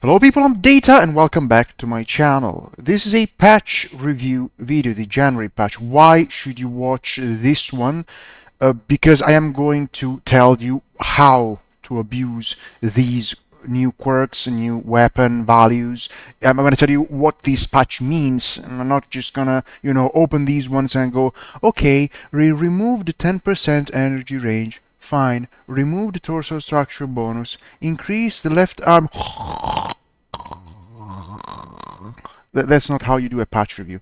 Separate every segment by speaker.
Speaker 1: Hello people, I'm Data and welcome back to my channel. This is a patch review video, the January patch. Why should you watch this one? Because I am going to tell you how to abuse these new quirks, new weapon values. I'm going to tell you what this patch means. I'm not just gonna, open these ones and go, okay, remove the 10% energy range. Fine. Remove the torso structure bonus. Increase the left arm. That's not how you do a patch review.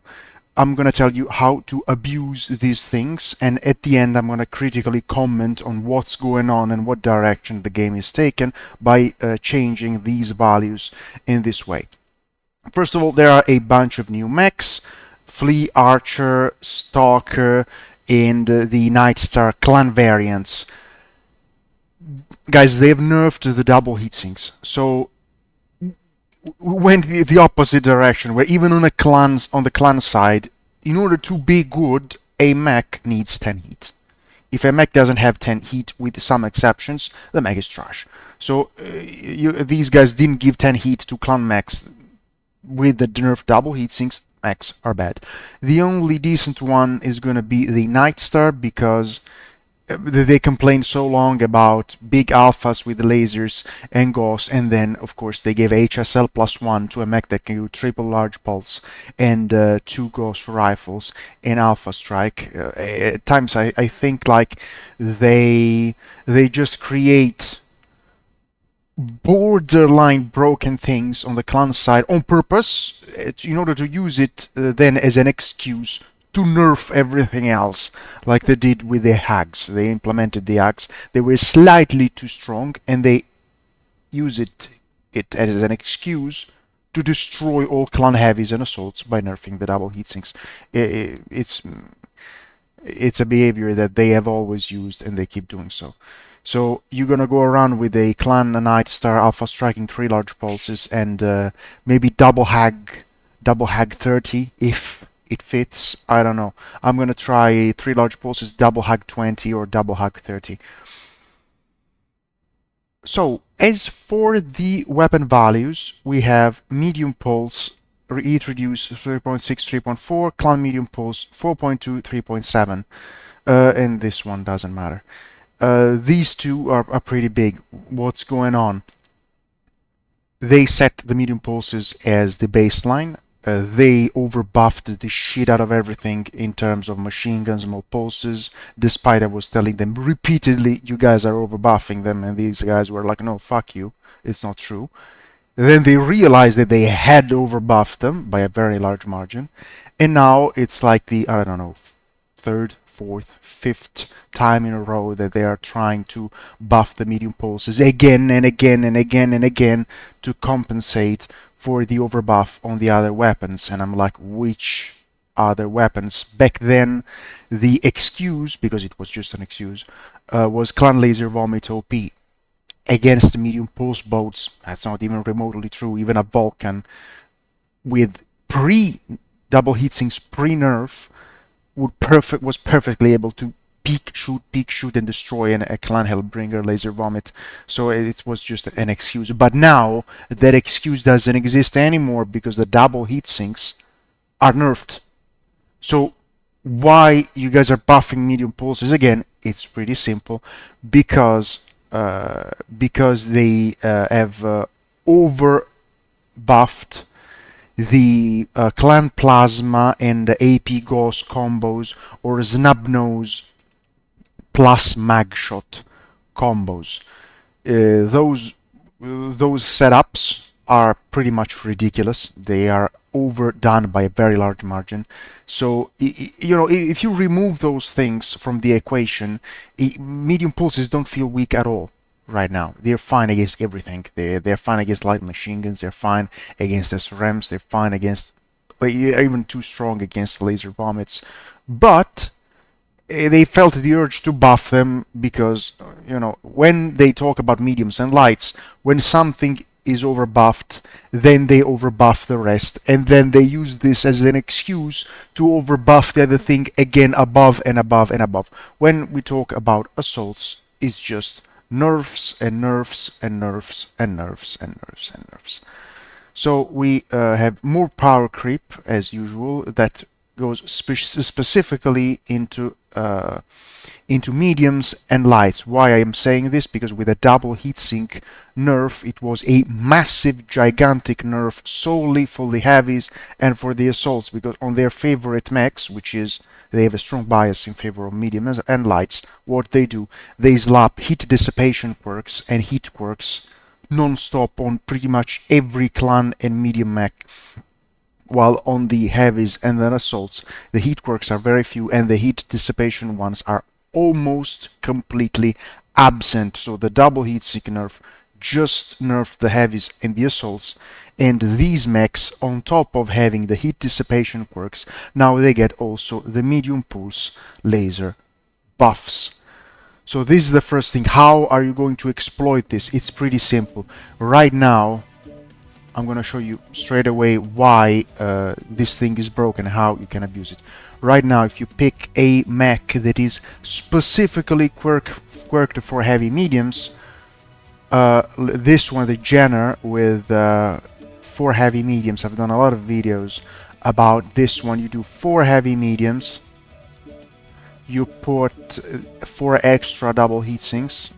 Speaker 1: I'm going to tell you how to abuse these things, and at the end I'm going to critically comment on what's going on and what direction the game is taken by changing these values in this way. First of all, there are a bunch of new mechs: Flea, Archer, Stalker, and the Nightstar clan variants. Guys, they've nerfed the double heatsinks, so went the opposite direction, where even on the clan side, in order to be good, a mech needs 10 heat. If a mech doesn't have 10 heat, with some exceptions, the mech is trash. So these guys didn't give 10 heat to clan mechs. With the nerf double heatsinks, mechs are bad. The only decent one is going to be the Nightstar, because they complained so long about big alphas with lasers and ghosts, and then of course they gave HSL +1 to a mech that can do triple large pulse and 2 ghost rifles in alpha strike. At times I think like they just create borderline broken things on the clan side on purpose, in order to use it then as an excuse to nerf everything else, like they did with the hags. They implemented the hags. They were slightly too strong, and they use it as an excuse to destroy all clan heavies and assaults by nerfing the double heatsinks. It's a behavior that they have always used, and they keep doing so. So you're gonna go around with a clan Nightstar alpha striking 3 large pulses and maybe double hag 30 if it fits. I don't know. I'm gonna try 3 large pulses, double hag 20 or double hag 30. So as for the weapon values, we have medium pulse, heat reduce 3.6, 3.4, clan medium pulse 4.2, 3.7, and this one doesn't matter. These two are pretty big. What's going on? They set the medium pulses as the baseline. They overbuffed the shit out of everything in terms of machine guns and more pulses, despite I was telling them repeatedly, you guys are overbuffing them, and these guys were like, no, fuck you, it's not true. Then they realized that they had overbuffed them by a very large margin, and now it's like the, I don't know, third, fourth, fifth time in a row that they are trying to buff the medium pulses again and again and again and again to compensate for the overbuff on the other weapons. And I'm like, which other weapons? Back then, the excuse, because it was just an excuse, was Clan Laser Vomit OP against the medium pulse boats. That's not even remotely true. Even a Vulcan with double heatsinks pre-nerf was perfectly able to peek shoot and destroy a clan Hellbringer Laser Vomit. So it was just an excuse. But now that excuse doesn't exist anymore, because the double heatsinks are nerfed. So why you guys are buffing medium pulses again? It's pretty simple, because they have over buffed the Clan Plasma and the AP Ghost combos, or Snubnose plus Magshot combos. Those setups are pretty much ridiculous. They are overdone by a very large margin. So if you remove those things from the equation, medium pulses don't feel weak at all right now. They're fine against everything. They're fine against light machine guns. They're fine against SRMs. They're fine against, they're even too strong against laser vomits. But they felt the urge to buff them because, when they talk about mediums and lights, when something is overbuffed, then they overbuff the rest, and then they use this as an excuse to overbuff the other thing again, above and above and above. When we talk about assaults, it's just nerfs and nerfs and nerfs and nerfs and nerfs and nerfs. So we have more power creep as usual that goes specifically into mediums and lights. Why I am saying this? Because with a double heatsink nerf, it was a massive, gigantic nerf solely for the heavies and for the assaults, because on their favorite mechs, which is they have a strong bias in favor of mediums and lights, what they do, they slap heat dissipation quirks and heat quirks non-stop on pretty much every clan and medium mech, while on the heavies and then assaults, the heat quirks are very few and the heat dissipation ones are almost completely absent. So the double heatsink nerf just nerfed the heavies and the assaults, and these mechs, on top of having the heat dissipation quirks, now they get also the medium pulse laser buffs. So this is the first thing. How are you going to exploit this? It's pretty simple. Right now, I'm going to show you straight away why this thing is broken, how you can abuse it. Right now, if you pick a mech that is specifically quirked for heavy mediums, this one, the Jenner with 4 heavy mediums, I've done a lot of videos about this one. You do 4 heavy mediums, you put 4 extra double heat sinks.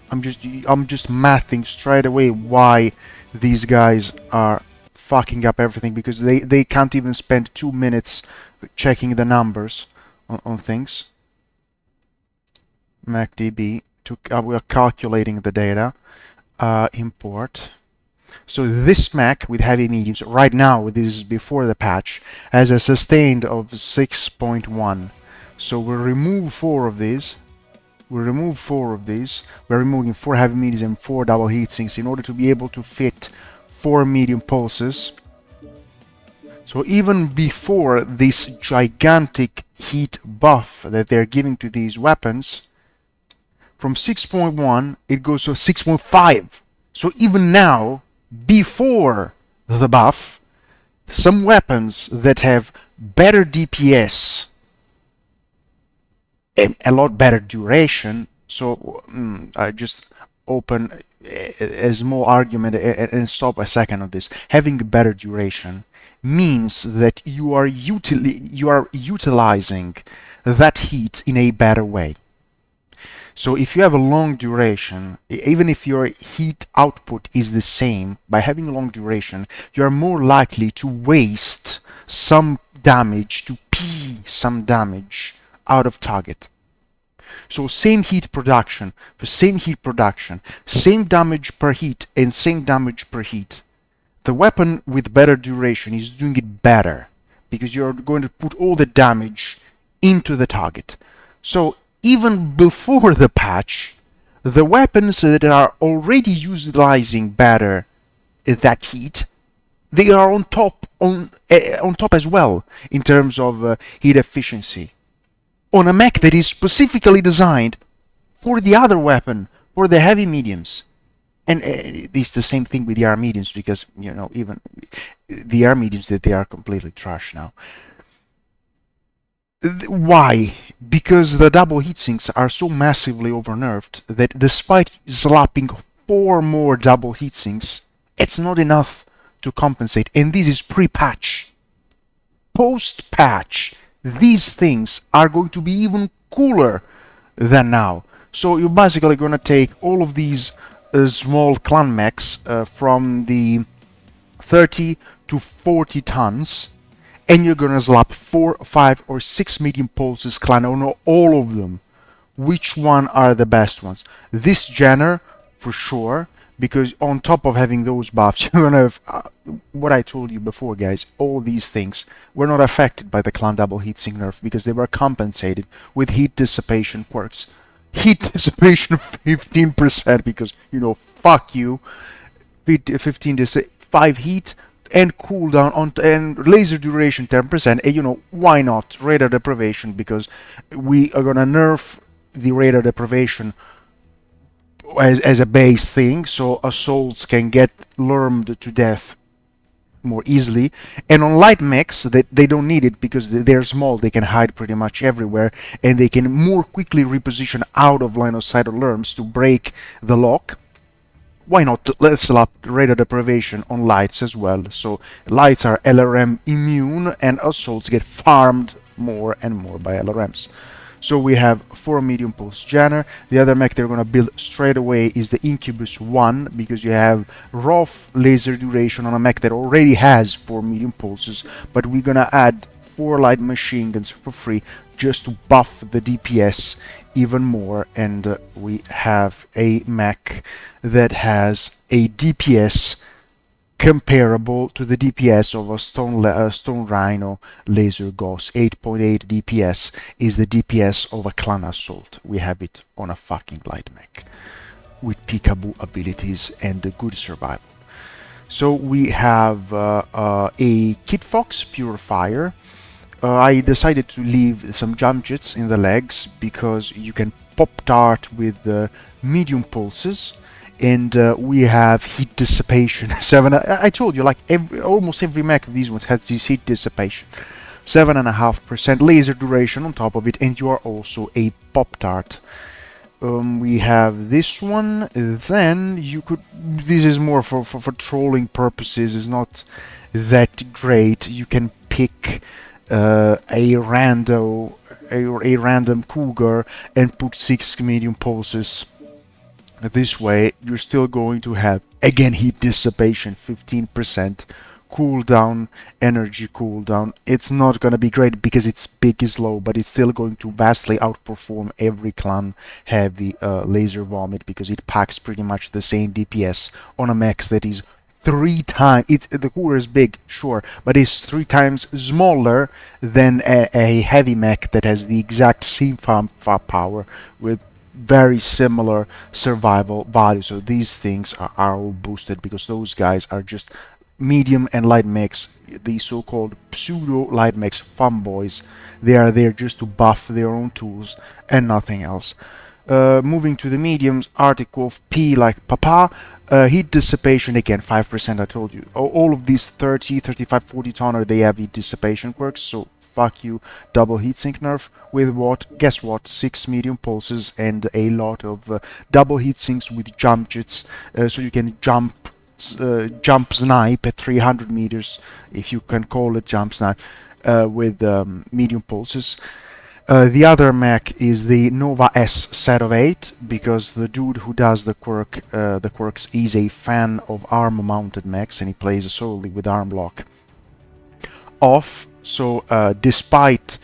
Speaker 1: I'm just mathing straight away why these guys are fucking up everything, because they can't even spend 2 minutes checking the numbers on things. MacDB, we are calculating the data. Import. So this Mech with heavy mediums, right now, this is before the patch, has a sustained of 6.1. So we'll remove 4 of these. We'll remove 4 of these. We're removing 4 heavy mediums and 4 double heat sinks in order to be able to fit 4 medium pulses. So even before this gigantic heat buff that they're giving to these weapons, from 6.1 it goes to 6.5. So even now, before the buff, some weapons that have better DPS, a lot better duration. So I just open a small argument and stop a second on this. Having better duration means that you are utilizing that heat in a better way. So if you have a long duration, even if your heat output is the same, by having a long duration, you are more likely to waste some damage, to pee some damage out of target. So same heat production, same damage per heat and same damage per heat. The weapon with better duration is doing it better, because you're going to put all the damage into the target. So even before the patch, the weapons that are already utilizing better that heat, they are on top as well in terms of heat efficiency. On a mech that is specifically designed for the other weapon, for the heavy mediums. And it's the same thing with the R mediums, because, you know, even the R mediums, that they are completely trash now. Why? Because the double heatsinks are so massively overnerfed that despite slapping 4 more double heatsinks, it's not enough to compensate. And this is pre-patch. Post-patch, these things are going to be even cooler than now. So you're basically going to take all of these small clan mechs from the 30 to 40 tons, and you're going to slap 4, 5 or 6 medium pulses clan on all of them. Which one are the best ones? This Jenner, for sure, because on top of having those buffs, you're going to have what I told you before, guys. All these things were not affected by the clan double heatsink nerf, because they were compensated with heat dissipation quirks. Heat dissipation 15%, because, you know, fuck you. 15 to 5 heat and cooldown on and laser duration 10%, and, you know, why not radar deprivation, because we are gonna nerf the radar deprivation as a base thing, so assaults can get lurmed to death more easily. And on light mechs, they don't need it, because they're small, they can hide pretty much everywhere, and they can more quickly reposition out of line of sight of lurms to break the lock. Why not? Let's slap radar deprivation on lights as well. So lights are LRM immune, and assaults get farmed more and more by LRMs. So we have 4 medium pulse Janner. The other mech they're gonna build straight away is the Incubus 1, because you have rough laser duration on a mech that already has 4 medium pulses, but we're gonna add 4 light machine guns for free just to buff the DPS even more. And we have a mech that has a DPS comparable to the DPS of a Stone Rhino Laser Gauss. 8.8 DPS is the DPS of a Clan Assault. We have it on a fucking light mech with peekaboo abilities and a good survival. So we have a Kid Fox Purifier. I decided to leave some jump jets in the legs because you can pop dart with medium pulses, and we have heat dissipation. I told you, like almost every mech of these ones has this heat dissipation. 7.5% laser duration on top of it, and you are also a pop dart. We have this one. Then you could. This is more for trolling purposes. It's not that great. You can pick a random cougar and put 6 medium pulses. This way you're still going to have, again, heat dissipation, 15% cooldown, energy cooldown. It's not going to be great because its peak is low, but it's still going to vastly outperform every clan heavy laser vomit, because it packs pretty much the same DPS on a mech that is 3 times. The cooler is big, sure, but it's 3 times smaller than a heavy mech that has the exact same firepower with very similar survival value. So these things are all boosted because those guys are just medium and light mechs, the so-called pseudo light mechs, fanboys. They are there just to buff their own tools and nothing else. Moving to the mediums, Arctic Wolf P like Papa. Heat dissipation, again, 5%, I told you. All of these 30, 35, 40 tonner, they have heat dissipation quirks, so fuck you. Double heatsink nerf with what? Guess what? 6 medium pulses and a lot of double heatsinks with jump jets, so you can jump snipe at 300 meters, if you can call it jump snipe, with medium pulses. The other mech is the Nova S set of 8, because the dude who does the quirks is a fan of arm-mounted mechs, and he plays solely with arm lock off. So despite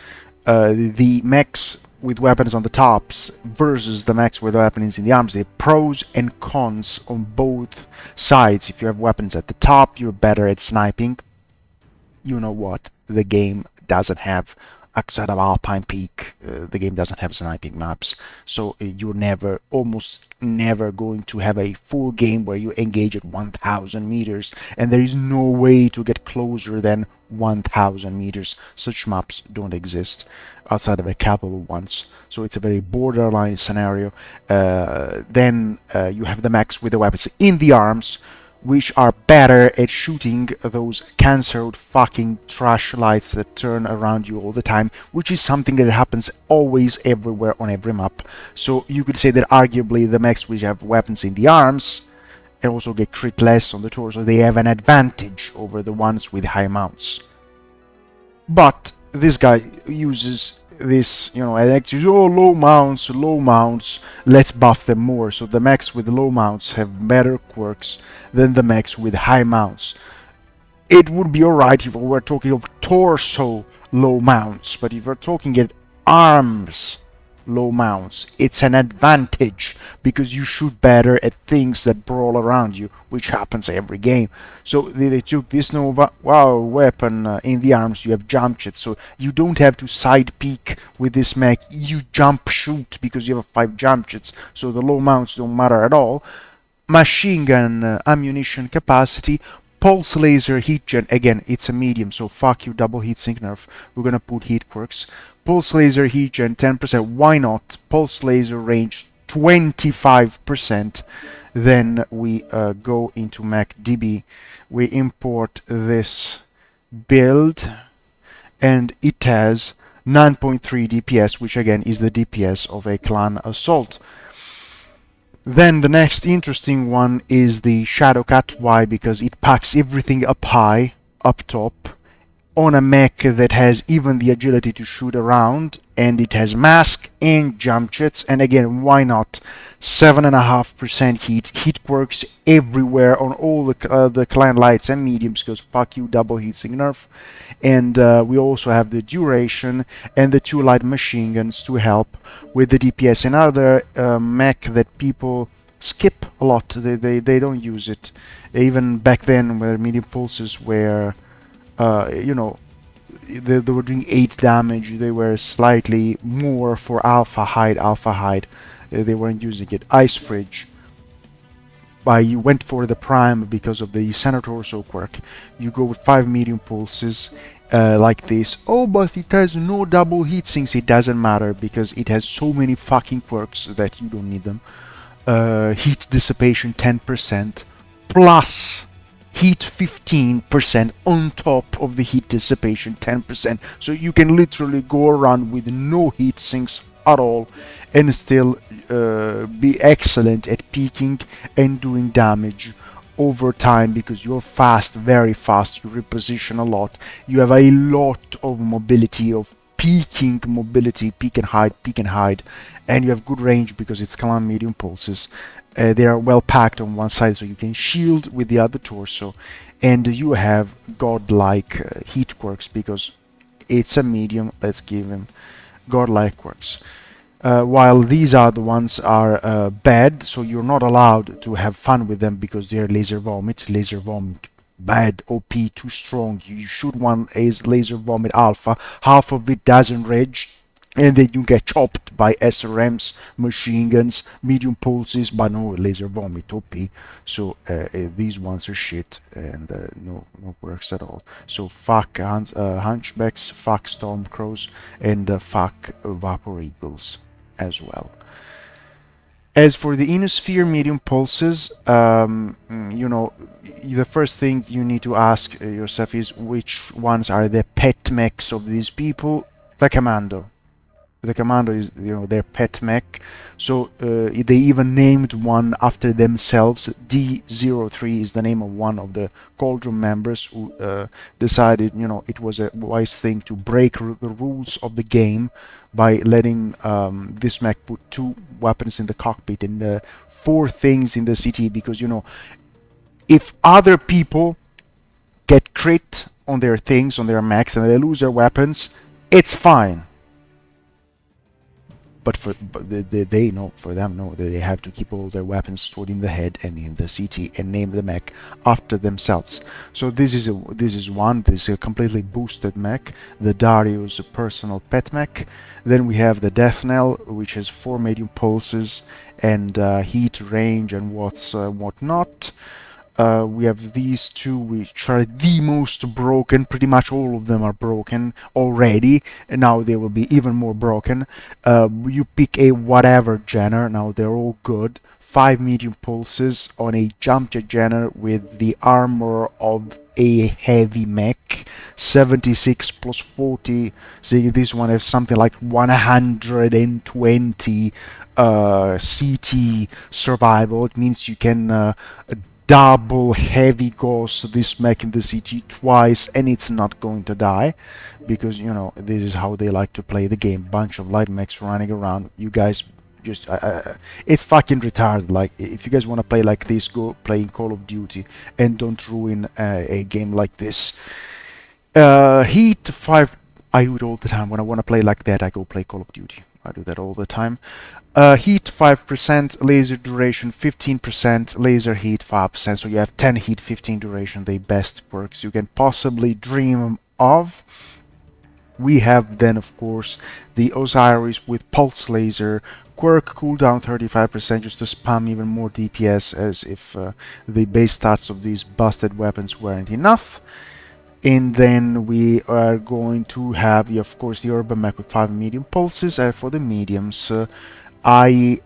Speaker 1: the mechs with weapons on the tops versus the mechs with weapons in the arms, there are pros and cons on both sides. If you have weapons at the top, you're better at sniping. You know what? The game doesn't have, outside of Alpine Peak, the game doesn't have sniping maps, so you're almost never going to have a full game where you engage at 1000 meters, and there is no way to get closer than 1000 meters. Such maps don't exist outside of a couple of ones, so it's a very borderline scenario. Then you have the mechs with the weapons in the arms, which are better at shooting those cancelled fucking trash lights that turn around you all the time, which is something that happens always, everywhere, on every map. So you could say that arguably the mechs which have weapons in the arms and also get crit less on the torso, they have an advantage over the ones with high mounts. But this guy uses this, and actually, low mounts, let's buff them more. So the mechs with low mounts have better quirks than the mechs with high mounts. It would be alright if we were talking of torso low mounts, but if we're talking at arms low mounts, it's an advantage, because you shoot better at things that brawl around you, which happens every game. So they took this Nova, wow, weapon in the arms, you have jump jets, so you don't have to side peek with this mech, you jump shoot because you have 5 jump jets, so the low mounts don't matter at all. Machine gun ammunition capacity, pulse laser heat gen, again, it's a medium, so fuck you, double heatsink nerf, we're gonna put heat quirks. Pulse laser heat gen 10%, why not? Pulse laser range 25%. Then we go into MechDB, we import this build, and it has 9.3 DPS, which again is the DPS of a clan assault. Then the next interesting one is the Shadow Cut. Why? Because it packs everything up high, up top, on a mech that has even the agility to shoot around, and it has mask and jump jets. And again, why not? 7.5% heat quirks everywhere on all the clan lights and mediums, because fuck you, double heatsink nerf. And we also have the duration and the 2 light machine guns to help with the DPS. Another mech that people skip a lot, they don't use it. Even back then, where medium pulses were you know, they were doing 8 damage, they were slightly more for alpha hide. They weren't using it. Ice Fridge. You went for the prime because of the center torso quirk. You go with 5 medium pulses like this. Oh, but it has no double heat sinks. It doesn't matter because it has so many fucking quirks that you don't need them. Heat dissipation 10% plus heat 15% on top of the heat dissipation 10%. So you can literally go around with no heat sinks at all and still be excellent at peaking and doing damage over time, because you're fast, very fast, you reposition a lot, you have a lot of mobility, of peaking mobility, peak and hide, and you have good range because it's clan medium pulses. They are well packed on one side, so you can shield with the other torso, and you have godlike heat quirks because it's a medium. Let's give him godlike quirks. While these are the ones are bad, so you're not allowed to have fun with them because they're laser vomit, bad, OP, too strong. You shoot one as laser vomit alpha, half of it doesn't reg, and then you get chopped by SRMs, machine guns, medium pulses, but no laser vomit, OP. So these ones are shit, and no works at all. So fuck hunchbacks, fuck stormcrows, and fuck vapor eagles as well. As for the Inosphere medium pulses, you know, the first thing you need to ask yourself is which ones are the pet mechs of these people. The Commando. The Commando is, you know, their pet mech. So they even named one after themselves. D03 is the name of one of the Cauldron members who decided, you know, it was a wise thing to break the rules of the game by letting this mech put 2 weapons in the cockpit and 4 things in the CT, because, you know, if other people get crit on their things, on their mechs, and they lose their weapons, it's fine. But they know, for them, no, they have to keep all their weapons stored in the head and in the CT and name the mech after themselves. So this is a completely boosted mech, the Dario's personal pet mech. Then we have the Death Knell, which has 4 medium pulses and heat range and whatnot. We have these 2, which are the most broken. Pretty much all of them are broken already, and now they will be even more broken. You pick a whatever genre, now they're all good. 5 medium pulses on a jump jet genre with the armor of a heavy mech, 76 plus 40. See, this one has something like 120 CT survival. It means you can double heavy ghost this mech in the CT twice, and it's not going to die, because, you know, this is how they like to play the game. Bunch of light mechs running around. You guys just it's fucking retarded. Like, if you guys want to play like this, go play in Call of Duty and don't ruin a game like this. Heat 5, I do it all the time. When I want to play like that, I go play Call of Duty. I do that all the time. Heat 5%, laser duration 15%, laser heat 5%. So you have 10 heat, 15 duration, the best quirks you can possibly dream of. We have then, of course, the Osiris with pulse laser, quirk cooldown 35%, just to spam even more DPS, as if the base stats of these busted weapons weren't enough. And then we are going to have, of course, the Urban Mech with 5 medium pulses. For the mediums, I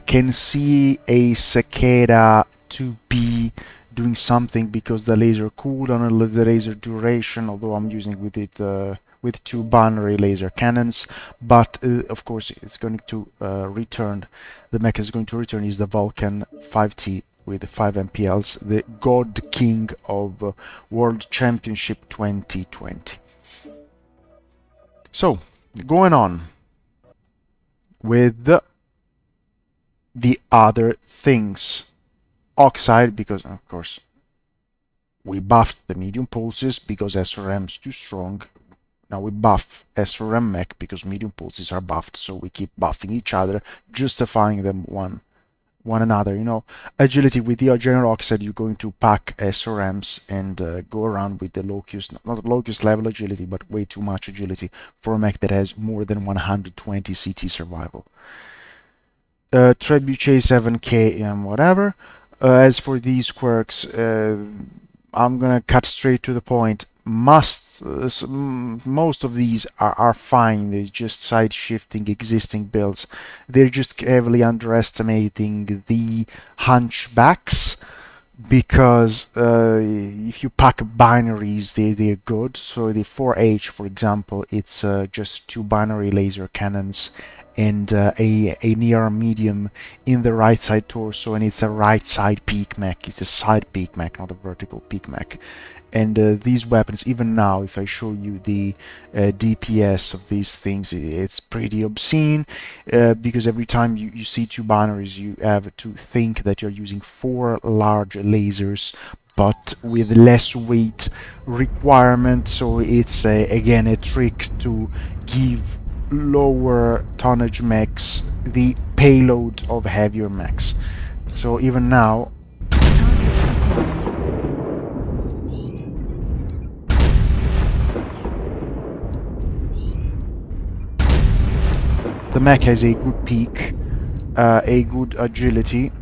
Speaker 1: can see a Cicada to be doing something, because the laser cooldown and the laser duration, although I'm using with it with 2 binary laser cannons, but of course it's going to return, the mech is going to return is the Vulcan 5T with 5 MPLs, the God King of World Championship 2020. So, going on with the other things. Oxide, because of course we buffed the medium pulses because SRM's too strong. Now we buff SRM mech because medium pulses are buffed, so we keep buffing each other, justifying them one another. You know, agility with the general oxide, you're going to pack SRMs and go around with the locust, not locust level agility, but way too much agility for a mech that has more than 120 CT survival. Trebuchet 7k and whatever. As for these quirks, I'm gonna cut straight to the point. Most of these are fine. They're just side shifting existing builds. They're just heavily underestimating the hunchbacks, because if you pack binaries, they're good. So the 4H, for example, it's just 2 binary laser cannons and a near medium in the right side torso, and it's a right side peak mech. It's a side peak mech, not a vertical peak mech. And these weapons, even now, if I show you the DPS of these things, it's pretty obscene, because every time you see 2 binaries, you have to think that you're using 4 large lasers, but with less weight requirement. So it's again a trick to give lower tonnage mechs the payload of heavier mechs. So even now, the mech has a good peak, a good agility,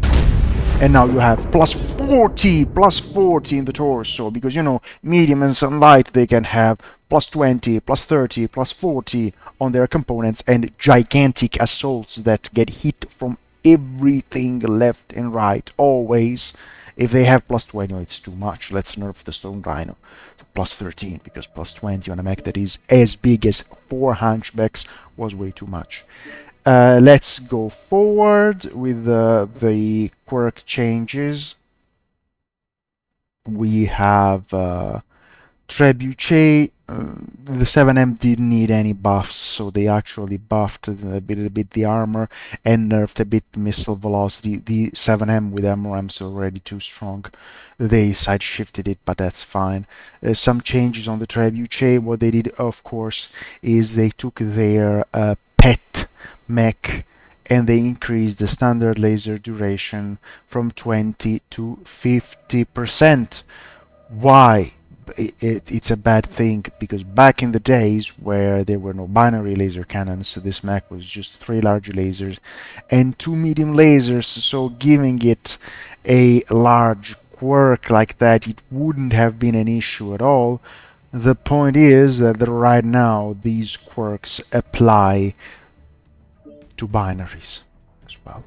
Speaker 1: and now you have plus 40 in the torso, because you know, medium and some light, they can have plus 20, plus 30, plus 40 on their components, and gigantic assaults that get hit from everything left and right always. If they have plus 20, it's too much. Let's nerf the Stone Rhino to plus 13, because plus 20 on a mech that is as big as 4 hunchbacks was way too much. Let's go forward with the quirk changes. We have Trebuchet. The 7M didn't need any buffs, so they actually buffed a bit the armor and nerfed a bit the missile velocity. The 7M with MRM's already too strong. They side shifted it, but that's fine. Some changes on the Trebuchet. What they did, of course, is they took their pet mech and they increased the standard laser duration from 20 to 50%. Why? It's a bad thing, because back in the days where there were no binary laser cannons, so this mech was just 3 large lasers and 2 medium lasers, so giving it a large quirk like that, it wouldn't have been an issue at all. The point is that right now these quirks apply to binaries as well.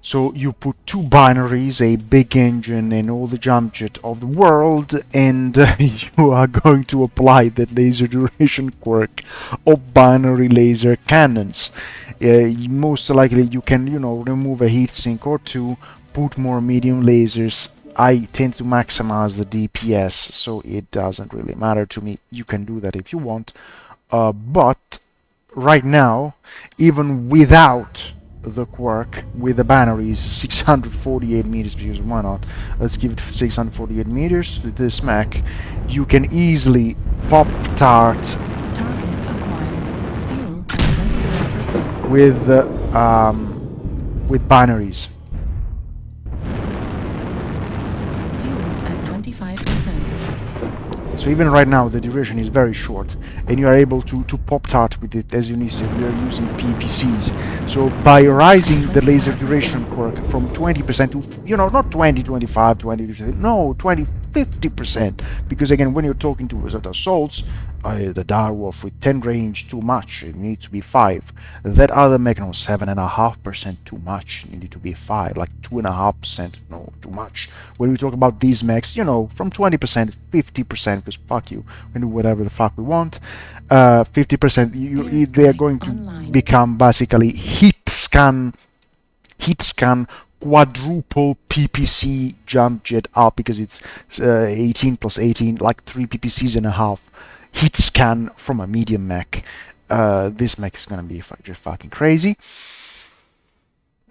Speaker 1: So you put 2 binaries, a big engine, and all the jump jet of the world, and you are going to apply the laser duration quirk of binary laser cannons. Most likely you can, you know, remove a heatsink or 2, put more medium lasers. I tend to maximize the DPS, so it doesn't really matter to me. You can do that if you want, but right now, even without the quirk, with the binaries, 648 meters, because why not? Let's give it 648 meters to this mech. You can easily pop tart with binaries. So even right now the duration is very short, and you are able to pop tart with it. As you see, we are using PPCs. So by rising the laser duration quirk from 20% to, you know, not 20, 25, 20%, no, 20, 50%. Because again, when you're talking to assaults, The Direwolf with 10 range too much, it needs to be 5. That other mech, no, 7.5% too much, it need to be 5, like 2.5%, no, too much. When we talk about these mechs, you know, from 20%, 50%, because fuck you, we do whatever the fuck we want. 50%, they're going to become basically hit scan quadruple PPC jump jet up, because it's 18 plus 18, like 3 PPCs and a half hit scan from a medium mech. This mech is gonna be just fucking crazy.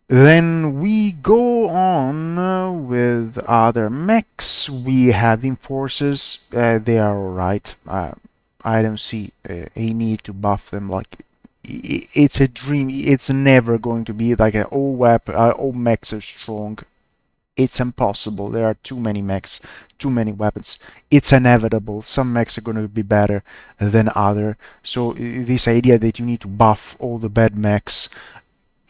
Speaker 1: Then we go on with other mechs. We have enforcers. They are alright. I don't see a need to buff them. Like, it's a dream. It's never going to be like all mechs are strong. It's impossible. There are too many mechs, too many weapons. It's inevitable. Some mechs are going to be better than other. So this idea that you need to buff all the bad mechs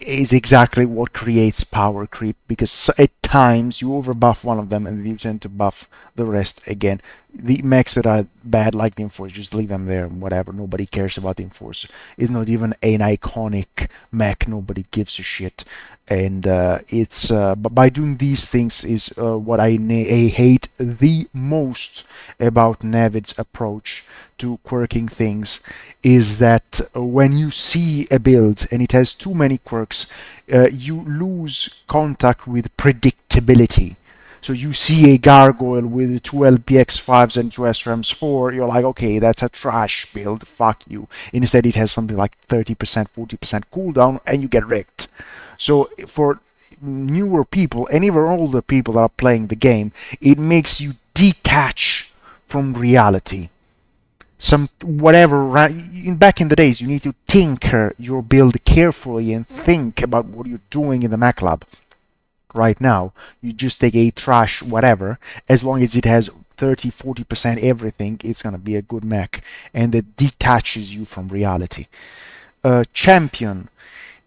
Speaker 1: is exactly what creates power creep, because at times you overbuff one of them and you tend to buff the rest again. The mechs that are bad, like the Enforcer, just leave them there, whatever. Nobody cares about the Enforcer. It's not even an iconic mech. Nobody gives a shit. And but by doing these things is what I hate the most about Navid's approach to quirking things, is that when you see a build and it has too many quirks, you lose contact with predictability. So you see a gargoyle with 2 LPX5s and 2 SRAMs 4, you're like, okay, that's a trash build, fuck you. Instead it has something like 30%, 40% cooldown, and you get wrecked. So for newer people and even older people that are playing the game, it makes you detach from reality. Back in the days, you need to tinker your build carefully and think about what you're doing in the Mech Lab. Right now, you just take a trash whatever, as long as it has 30-40% everything, it's gonna be a good mech, and it detaches you from reality. Champion.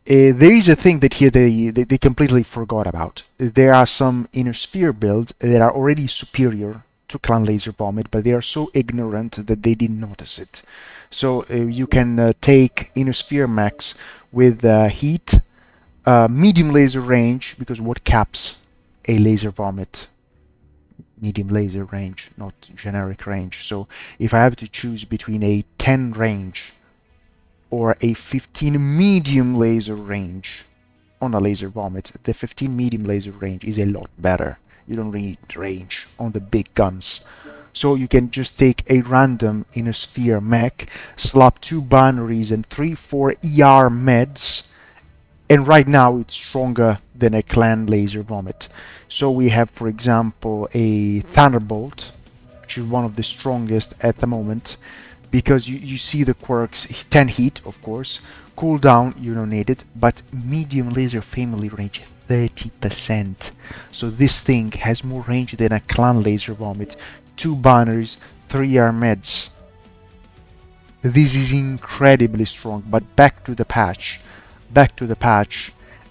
Speaker 1: There is a thing that here they completely forgot about. There are some Inner Sphere builds that are already superior to Clan Laser Vomit, but they are so ignorant that they didn't notice it. So you can take Inner Sphere mechs with heat, medium laser range, because what caps a Laser Vomit? Medium laser range, not generic range. So if I have to choose between a 10 range or a 15 medium laser range on a Laser Vomit, the 15 medium laser range is a lot better. You don't need range on the big guns. So you can just take a random Inner Sphere mech, slap 2 binaries and 3-4 ER meds, and right now it's stronger than a Clan Laser Vomit. So we have, for example, a Thunderbolt, which is one of the strongest at the moment, because you see the quirks, 10 heat, of course, cooldown, you don't need it, but medium laser family range, 30%. So this thing has more range than a Clan Laser Vomit, 2 binaries, 3 meds. This is incredibly strong, but back to the patch.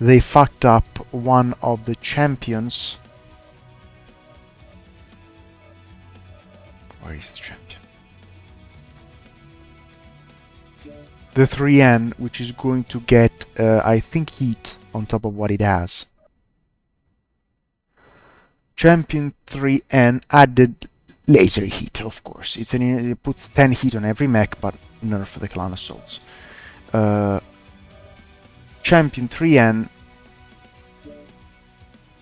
Speaker 1: They fucked up one of the champions. Where is the champion? The 3N, which is going to get, I think, heat on top of what it has. Champion 3N added laser heat, of course. It puts 10 heat on every mech, but nerf the Clan Assaults. Champion 3N,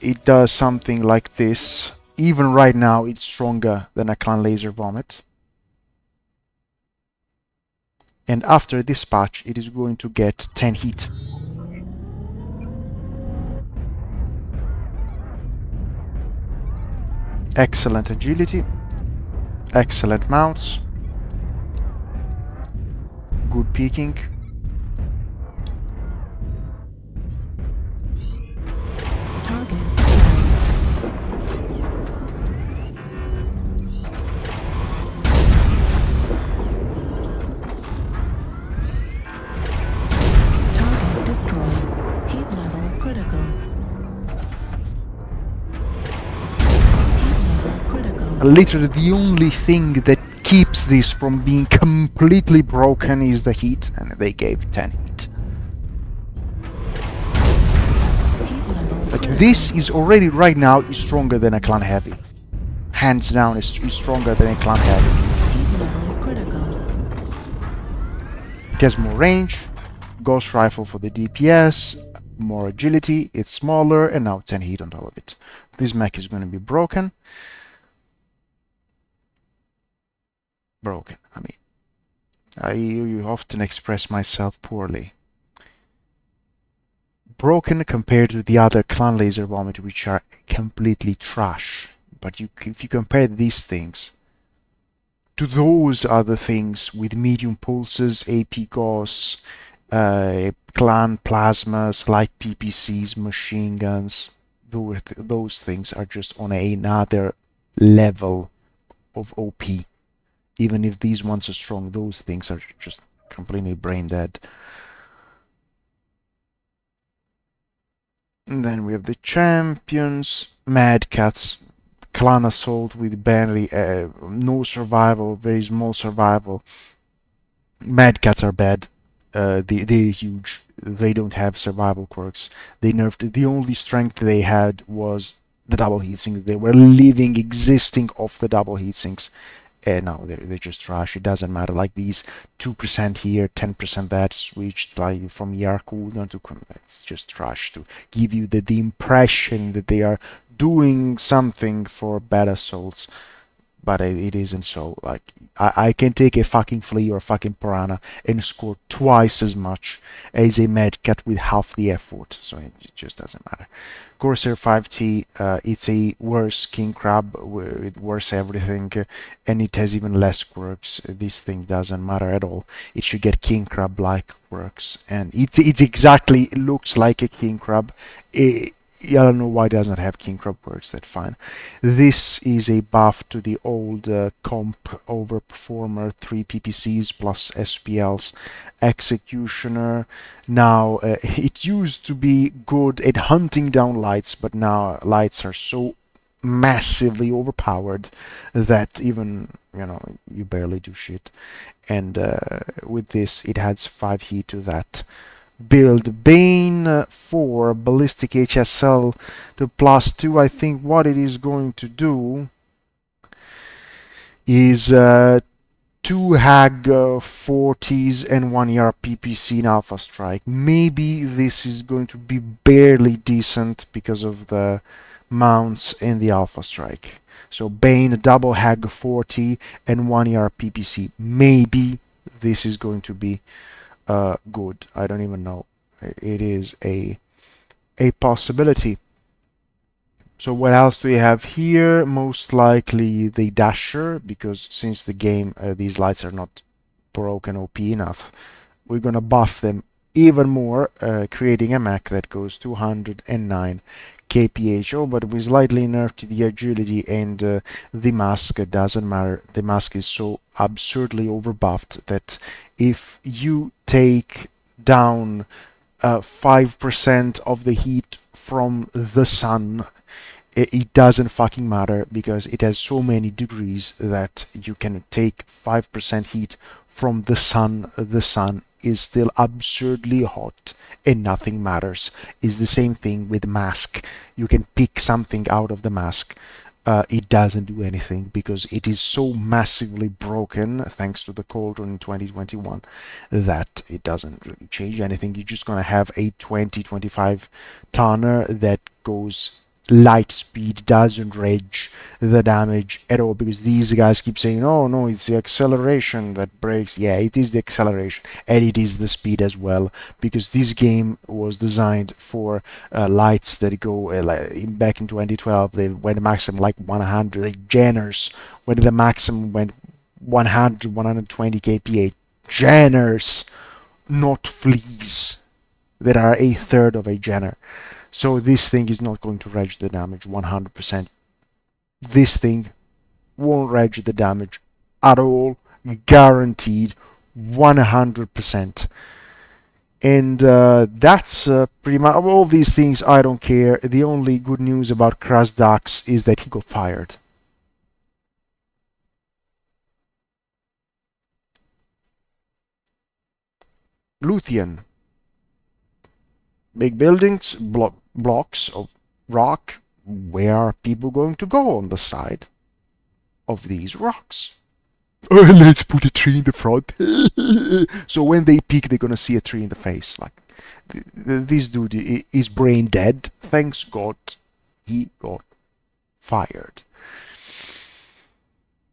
Speaker 1: it does something like this. Even right now, it's stronger than a Clan Laser Vomit. And after this patch, it is going to get 10 heat. Excellent agility, excellent mounts, good peeking. Literally the only thing that keeps this from being completely broken is the heat, and they gave 10 heat. Like, this is already right now is stronger than a clan heavy. Hands down is stronger than a clan heavy. It has more range, ghost rifle for the DPS, more agility, it's smaller, and now 10 heat on top of it. This mech is going to be broken. I mean, I often express myself poorly. Broken compared to the other clan laser vomit, which are completely trash. But if you compare these things to those other things with medium pulses, AP gauss, clan plasmas, light PPCs, machine guns, those things are just on another level of OP. Even if these ones are strong, those things are just completely brain dead. And then we have the champions, Mad Cats, clan assault with barely no survival, very small survival. Mad Cats are bad. They're huge. They don't have survival quirks. They nerfed. The only strength they had was the double heatsink. They were living, existing off the double heatsinks. And no, they're just trash. It doesn't matter. Like these 2% here, 10% that switched like from ER cooldown to it's just trash to give you the impression that they are doing something for bad assaults. But it isn't so. Like I can take a fucking flea or a fucking piranha and score twice as much as a medcat with half the effort. So it just doesn't matter. Corsair 5T, it's a worse king crab with worse everything, and it has even less quirks. This thing doesn't matter at all. It should get king crab like quirks, and it exactly looks like a king crab. I don't know why it doesn't have king crab quirks. That's fine. This is a buff to the old comp overperformer, 3 PPCs plus SPLs, executioner. Now it used to be good at hunting down lights, but now lights are so massively overpowered that even you barely do shit. And with this, it adds 5 heat to that. Build Bane for Ballistic HSL to +2. I think what it is going to do is 2 Hag 40s and 1 ER PPC in Alpha Strike. Maybe this is going to be barely decent because of the mounts in the Alpha Strike. So Bane, double Hag 40 and 1 ER PPC. Maybe this is going to be good. I don't even know. It is a possibility. So what else do we have here? Most likely the Dasher, because since the game these lights are not broken OP enough, we're gonna buff them even more, creating a mech that goes 209 kph. But we slightly nerfed the agility and the mask. It doesn't matter. The mask is so absurdly overbuffed that if you take down 5% of the heat from the sun, it doesn't fucking matter, because it has so many degrees that you can take 5% heat from the sun. The sun is still absurdly hot and nothing matters. It's the same thing with mask. You can pick something out of the mask. It doesn't do anything because it is so massively broken thanks to the cauldron in 2021 that it doesn't really change anything. You're just gonna have a 20-25 tonner that goes light speed, doesn't rage the damage at all, because these guys keep saying, oh no, it's the acceleration that breaks. Yeah, it is the acceleration, and it is the speed as well, because this game was designed for lights that go back in 2012 they went maximum like 100, like Jenners when the maximum went 100, 120 kph. Jenners, not fleas that are a third of a Jenner. So this thing is not going to reg the damage 100%. This thing won't reg the damage at all, guaranteed 100%. And that's pretty much all these things. I don't care. The only good news about Krasdax is that he got fired. Luthien. Big buildings, blocks of rock. Where are people going to go on the side of these rocks? Oh, let's put a tree in the front. So when they peek, they're gonna see a tree in the face. Like, this dude is brain dead. Thanks God he got fired.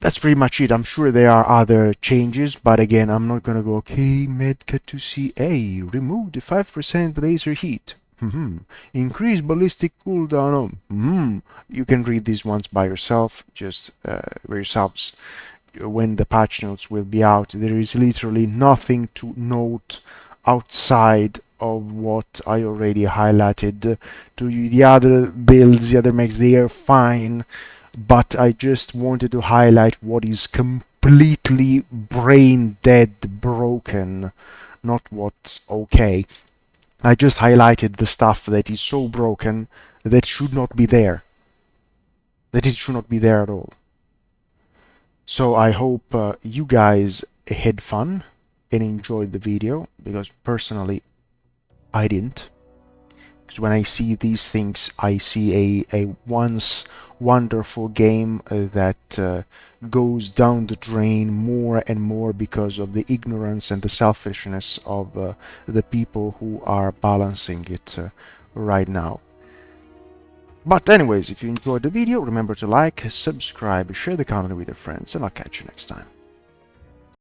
Speaker 1: That's pretty much it. I'm sure there are other changes, but again, I'm not gonna go, okay, Medca to CA, remove the 5% laser heat. Increase ballistic cooldown. You can read these ones by yourself, just by yourselves. When the patch notes will be out, there is literally nothing to note outside of what I already highlighted to you. The other builds, the other mechs, they are fine, but I just wanted to highlight what is completely brain dead broken, not what's okay. I just highlighted the stuff that is so broken that should not be there. That it should not be there at all. So I hope you guys had fun and enjoyed the video, because personally I didn't. Because when I see these things, I see a once wonderful game that goes down the drain more and more because of the ignorance and the selfishness of the people who are balancing it right now. But anyways, if you enjoyed the video, remember to like, subscribe, share the content with your friends, and I'll catch you next time.